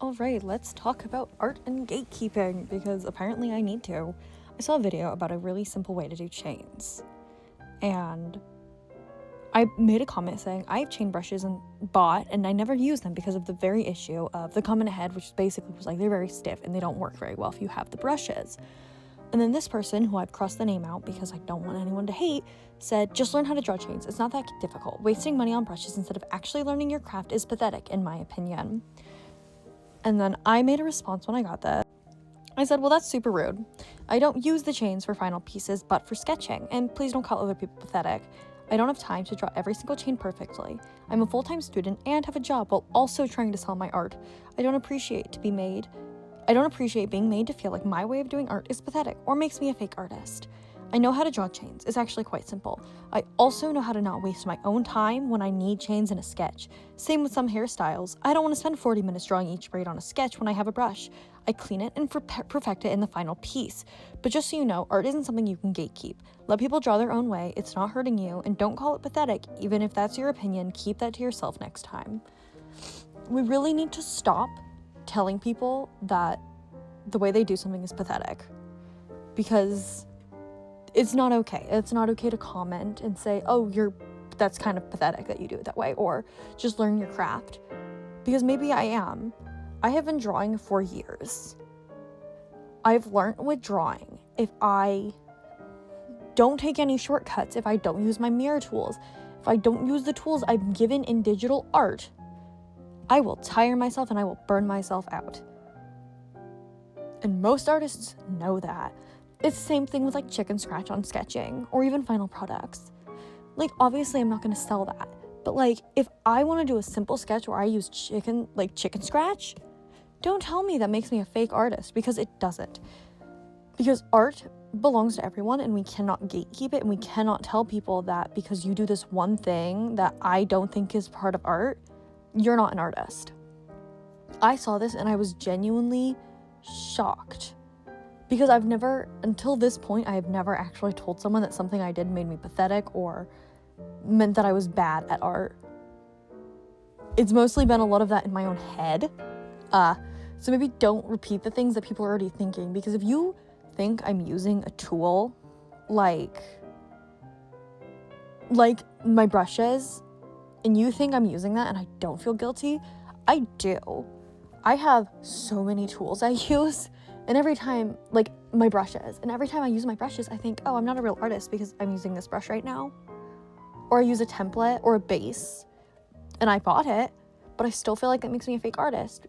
Alright, let's talk about art and gatekeeping, because apparently I need to. I saw a video about a really simple way to do chains, and I made a comment saying I have chain brushes and bought, and I never use them because of the very issue of the comment ahead, which basically was like they're very stiff and they don't work very well if you have the brushes. And then this person, who I've crossed the name out because I don't want anyone to hate, said, just learn how to draw chains. It's not that difficult. Wasting money on brushes instead of actually learning your craft is pathetic, in my opinion. And then I made a response when I got that. I said, well, that's super rude. I don't use the chains for final pieces, but for sketching. And please don't call other people pathetic. I don't have time to draw every single chain perfectly. I'm a full-time student and have a job while also trying to sell my art. I don't appreciate being made to feel like my way of doing art is pathetic or makes me a fake artist. I know how to draw chains. It's actually quite simple. I also know how to not waste my own time when I need chains in a sketch. Same with some hairstyles. I don't want to spend 40 minutes drawing each braid on a sketch when I have a brush. I clean it and perfect it in the final piece. But just so you know, art isn't something you can gatekeep. Let people draw their own way. It's not hurting you, and don't call it pathetic. Even if that's your opinion, keep that to yourself next time. We really need to stop telling people that the way they do something is pathetic, because it's not okay. It's not okay to comment and say, oh, that's kind of pathetic that you do it that way, or just learn your craft. Because maybe I am. I have been drawing for years. I've learned with drawing, if I don't take any shortcuts, if I don't use my mirror tools, if I don't use the tools I'm given in digital art, I will tire myself and I will burn myself out. And most artists know that. It's the same thing with like chicken scratch on sketching or even final products. Like, obviously I'm not going to sell that, but like if I want to do a simple sketch where I use chicken scratch, don't tell me that makes me a fake artist, because it doesn't. Because art belongs to everyone and we cannot gatekeep it, and we cannot tell people that because you do this one thing that I don't think is part of art, you're not an artist. I saw this and I was genuinely shocked, because until this point, I have never actually told someone that something I did made me pathetic or meant that I was bad at art. It's mostly been a lot of that in my own head. So maybe don't repeat the things that people are already thinking, because if you think I'm using a tool like my brushes, and you think I'm using that and I don't feel guilty, I do. I have so many tools I use, and every time, like my brushes, and every time I use my brushes, I think, oh, I'm not a real artist because I'm using this brush right now. Or I use a template or a base, and I bought it, but I still feel like that makes me a fake artist.